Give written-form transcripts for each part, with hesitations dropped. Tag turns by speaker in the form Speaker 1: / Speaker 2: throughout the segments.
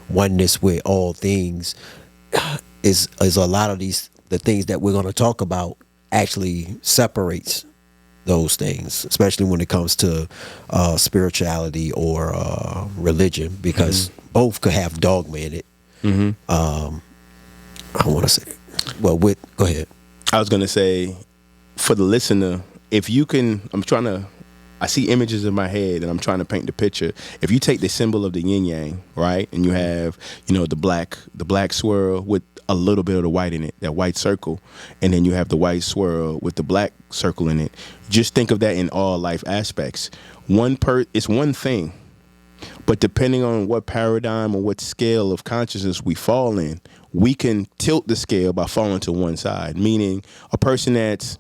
Speaker 1: oneness with all things, is a lot of the things that we're going to talk about actually separates those things, especially when it comes to spirituality or religion, because both could have dogma in it. I want to say, well, go ahead.
Speaker 2: I was going to say, for the listener, if you can, I see images in my head and I'm trying to paint the picture. If you take the symbol of the yin yang, right, and you have, the black swirl with a little bit of the white in it, that white circle, and then you have the white swirl with the black circle in it. Just think of that in all life aspects. It's one thing, but depending on what paradigm or what scale of consciousness we fall in, we can tilt the scale by falling to one side. Meaning, a person that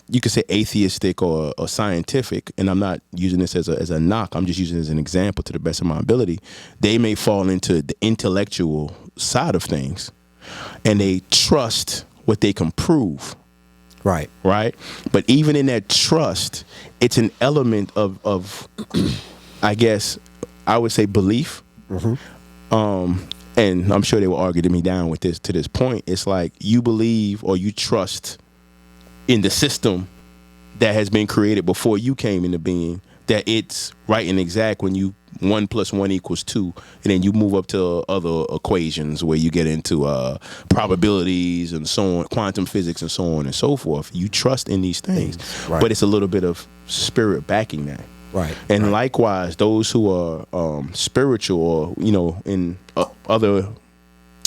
Speaker 2: you could say atheistic or scientific, and I'm not using this as a knock, I'm just using it as an example to the best of my ability, they may fall into the intellectual side of things, and they trust what they can prove. Right. But even in that trust, it's an element of I guess I would say belief. And I'm sure they will argue me down with this to this point. It's like you believe or you trust in the system that has been created before you came into being, that it's right and exact when you 1 + 1 = 2, and then you move up to other equations where you get into probabilities and so on, quantum physics and so on and so forth. You trust in these things, but it's a little bit of spirit backing that. And likewise, those who are spiritual or, in other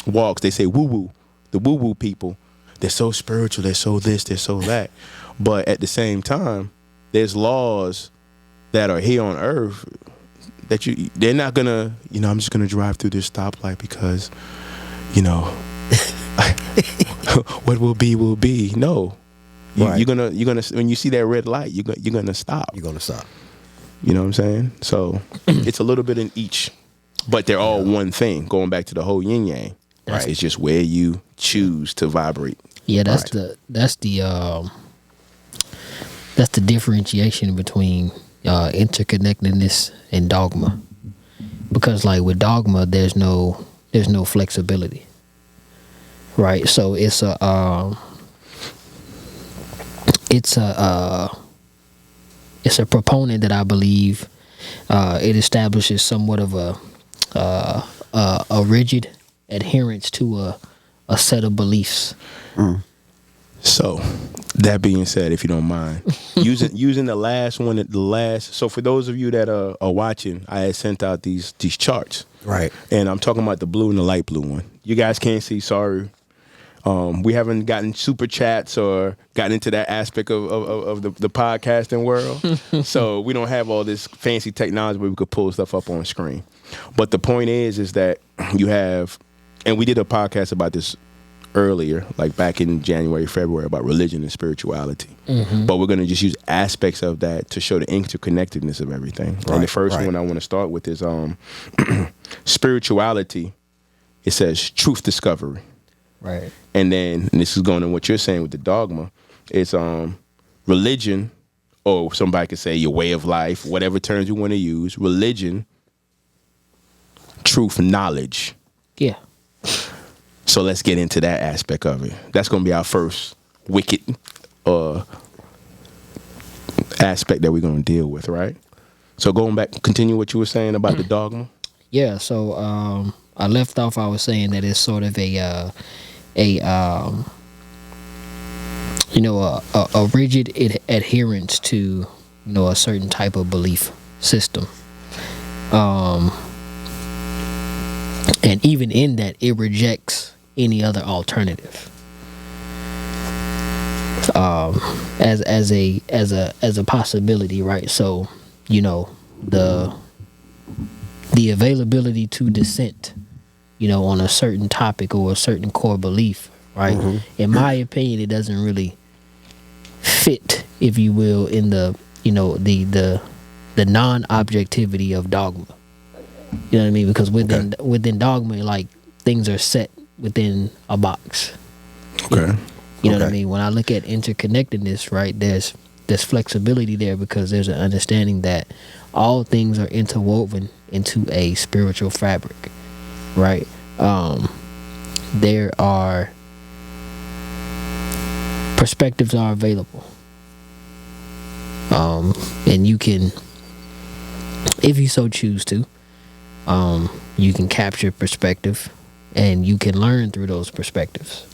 Speaker 2: walks, they say woo-woo. The woo-woo people, they're so spiritual, they're so this, they're so that. But at the same time, there's laws that are here on earth that they're not gonna, I'm just gonna drive through this stoplight because, what will be will be. No, you're gonna when you see that red light, you're gonna stop.
Speaker 1: You're gonna stop.
Speaker 2: You know what I'm saying? So it's a little bit in each, but they're all one thing. Going back to the whole yin yang, right? It's just where you choose to vibrate.
Speaker 3: Yeah, that's the differentiation between interconnectedness and dogma. Because like with dogma, there's no flexibility, right? So it's a proponent that I believe it establishes somewhat of a rigid adherence to a set of beliefs.
Speaker 2: So that being said, if you don't mind, using the last one, so for those of you that are watching, I had sent out these charts,
Speaker 1: right? And
Speaker 2: I'm talking about the blue and the light blue one. You guys can't see, sorry. We haven't gotten super chats or gotten into that aspect of the podcasting world. So we don't have all this fancy technology where we could pull stuff up on screen. But the point is that you have, and we did a podcast about this earlier, like back in January, February, about religion and spirituality. But we're going to just use aspects of that to show the interconnectedness of everything. And the first one I want to start with is spirituality. It says truth discovery.
Speaker 3: Right.
Speaker 2: And then, and this is going on what you're saying with the dogma, it's religion, or somebody could say your way of life, whatever terms you want to use, religion, truth, knowledge.
Speaker 3: Yeah.
Speaker 2: So let's get into that aspect of it. That's going to be our first wicked aspect that we're going to deal with, right? So going back, continue what you were saying about the dogma.
Speaker 3: Yeah, so I left off, I was saying that it's sort of a rigid adherence to, a certain type of belief system. And even in that, it rejects any other alternative. As a possibility, right? So, the availability to dissent, on a certain topic or a certain core belief, right? In my opinion, it doesn't really fit, if you will, in the non-objectivity of dogma. You know what I mean? Because within dogma, like, things are set within a box.
Speaker 2: Okay.
Speaker 3: You know what I mean? When I look at interconnectedness, right, there's flexibility there, because there's an understanding that all things are interwoven into a spiritual fabric. right? There are perspectives are available, and you can, if you so choose to, you can capture perspective, and you can learn through those perspectives.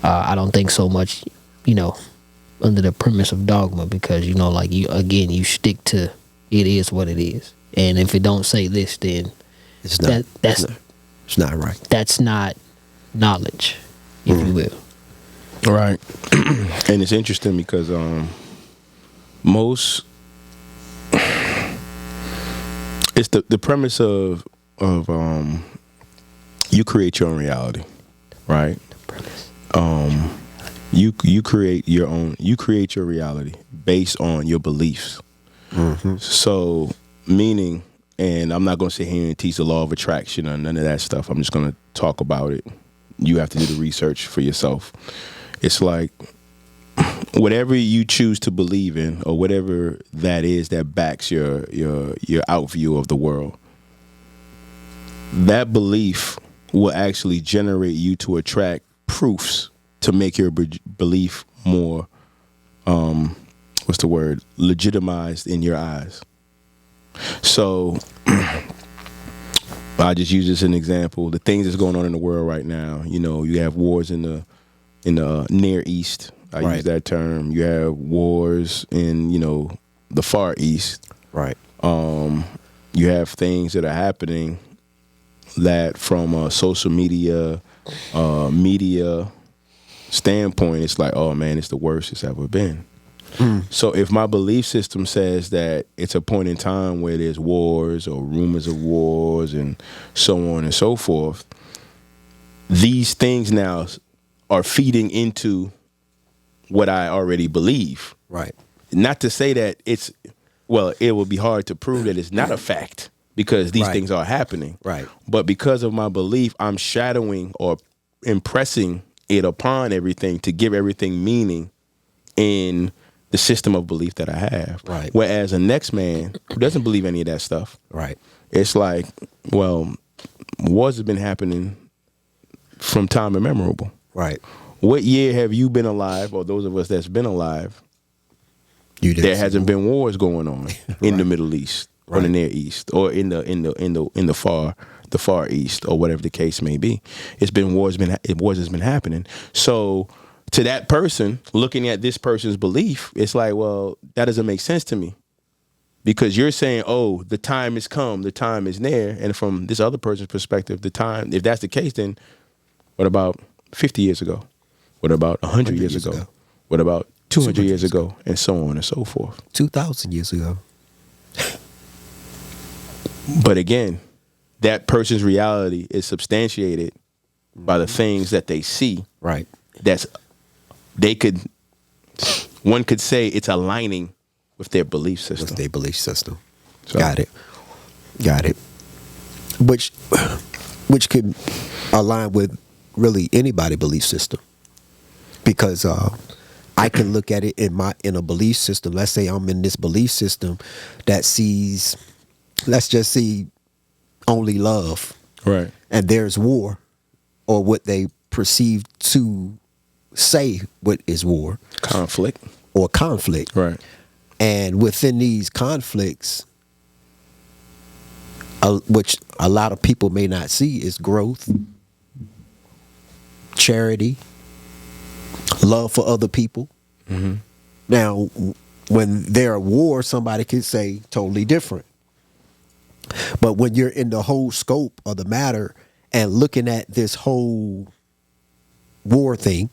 Speaker 3: I don't think so much, under the premise of dogma, because like you stick to it is what it is, and if it don't say this, then
Speaker 1: It's not. It's not right.
Speaker 3: that's not knowledge, if you will.
Speaker 2: Right. And it's interesting because most it's the premise of you create your own reality, right? You create your reality based on your beliefs. So meaning, and I'm not going to sit here and teach the law of attraction or none of that stuff. I'm just going to talk about it. You have to do the research for yourself. It's like whatever you choose to believe in, or whatever that is that backs your outview of the world, that belief will actually generate you to attract proofs to make your belief more, legitimized in your eyes. So I just use this as an example. The things that's going on in the world right now, you have wars in the Near East. I use that term. You have wars in, the Far East.
Speaker 1: Right.
Speaker 2: You have things that are happening that from a social media standpoint, it's like, oh man, it's the worst it's ever been. So if my belief system says that it's a point in time where there's wars or rumors of wars and so on and so forth, these things now are feeding into what I already believe.
Speaker 1: Right.
Speaker 2: Not to say that it would be hard to prove that it's not a fact, because these things are happening.
Speaker 1: Right.
Speaker 2: But because of my belief, I'm shadowing or impressing it upon everything to give everything meaning in the system of belief that I have.
Speaker 1: Right.
Speaker 2: Whereas a next man who doesn't believe any of that stuff,
Speaker 1: Right.
Speaker 2: it's like, well, wars have been happening from time immemorable.
Speaker 1: Right.
Speaker 2: What year have you been alive, or those of us that's been alive,
Speaker 1: You did.
Speaker 2: there hasn't been wars going on in the Middle East or the Near East or in the far East, or whatever the case may be. It's been wars has been happening. So to that person looking at this person's belief, it's like, well, that doesn't make sense to me, because you're saying, oh, the time has come, the time is near, and from this other person's perspective, the time, if that's the case, then what about 50 years ago? What about 100 years ago? What about 200 years ago? And so on and so forth.
Speaker 1: 2,000 years ago.
Speaker 2: But again, that person's reality is substantiated by the things that they see.
Speaker 1: Right.
Speaker 2: One could say it's aligning with their belief system.
Speaker 1: With their belief system.
Speaker 2: So-
Speaker 1: Got it. Which could align with really anybody's belief system. Because I can look at it in a belief system. Let's say I'm in this belief system that sees, let's just see, only love.
Speaker 2: Right.
Speaker 1: And there's war, or what they perceive to say what is war.
Speaker 2: Conflict.
Speaker 1: Or conflict.
Speaker 2: Right.
Speaker 1: And within these conflicts, which a lot of people may not see, is growth, charity, love for other people. Mm-hmm. Now, when there are wars, somebody could say totally different. But when you're in the whole scope of the matter and looking at this whole war thing,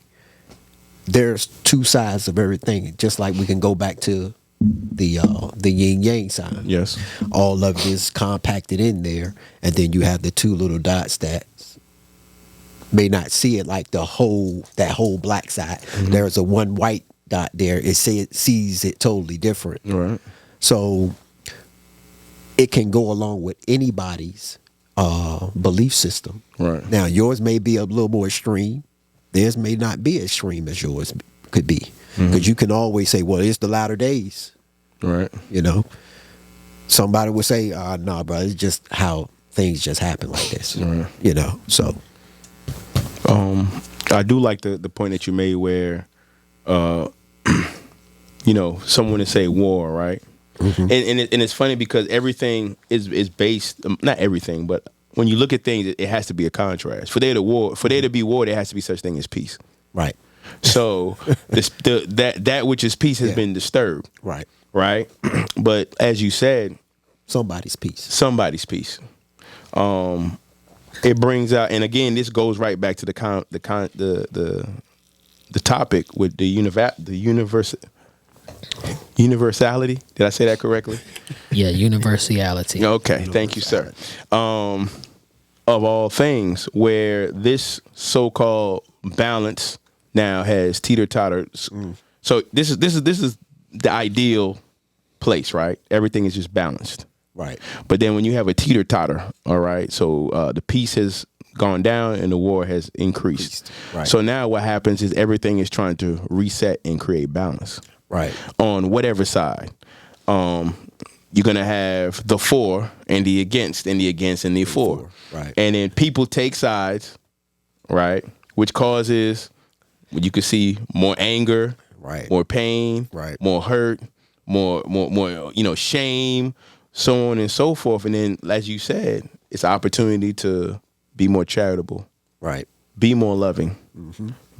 Speaker 1: there's two sides of everything. Just like we can go back to the yin yang sign.
Speaker 2: Yes.
Speaker 1: All of it is compacted in there, and then you have the two little dots that may not see it like that whole black side. Mm-hmm. There's a one white dot there. It sees it totally different.
Speaker 2: Right.
Speaker 1: So it can go along with anybody's belief system.
Speaker 2: Right.
Speaker 1: Now, yours may be a little more extreme. Theirs may not be as extreme as yours could be. Because you can always say, well, it's the latter days.
Speaker 2: Right.
Speaker 1: You know? Somebody would say, nah, bro, it's just how things just happen like this.
Speaker 2: Right.
Speaker 1: You know, so
Speaker 2: I do like the point that you made where, someone to say war, right? And it's funny because everything is based, not everything, but when you look at things, it has to be a contrast. For there to be war, there has to be such thing as peace.
Speaker 1: right,
Speaker 2: So that which is peace has been disturbed,
Speaker 1: right.
Speaker 2: right? But as you said,
Speaker 1: Somebody's peace.
Speaker 2: somebody's peace. It brings out, and again, this goes right back to the topic with the universality. Did I say that correctly?
Speaker 3: Yeah, universality.
Speaker 2: Okay, thank you, sir. Of all things, where this so-called balance now has teeter-tottered. So this is the ideal place, right? Everything is just balanced.
Speaker 1: Right.
Speaker 2: But then when you have a teeter-totter, all right, so the peace has gone down and the war has increased.
Speaker 1: Right.
Speaker 2: So now what happens is everything is trying to reset and create balance.
Speaker 1: Right.
Speaker 2: On whatever side. You're going to have the for and the against and the against and the for.
Speaker 1: Right.
Speaker 2: And then people take sides, right, which causes, you can see more anger,
Speaker 1: Right.
Speaker 2: more pain,
Speaker 1: Right.
Speaker 2: more hurt, more shame, so on and so forth. And then, as you said, it's opportunity to be more charitable,
Speaker 1: Right.
Speaker 2: be more loving,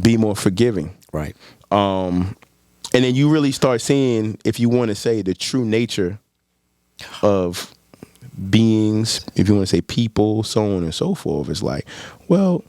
Speaker 2: be more forgiving.
Speaker 1: Right.
Speaker 2: And then you really start seeing, if you want to say, the true nature of beings, if you want to say people, so on and so forth. It's like, well,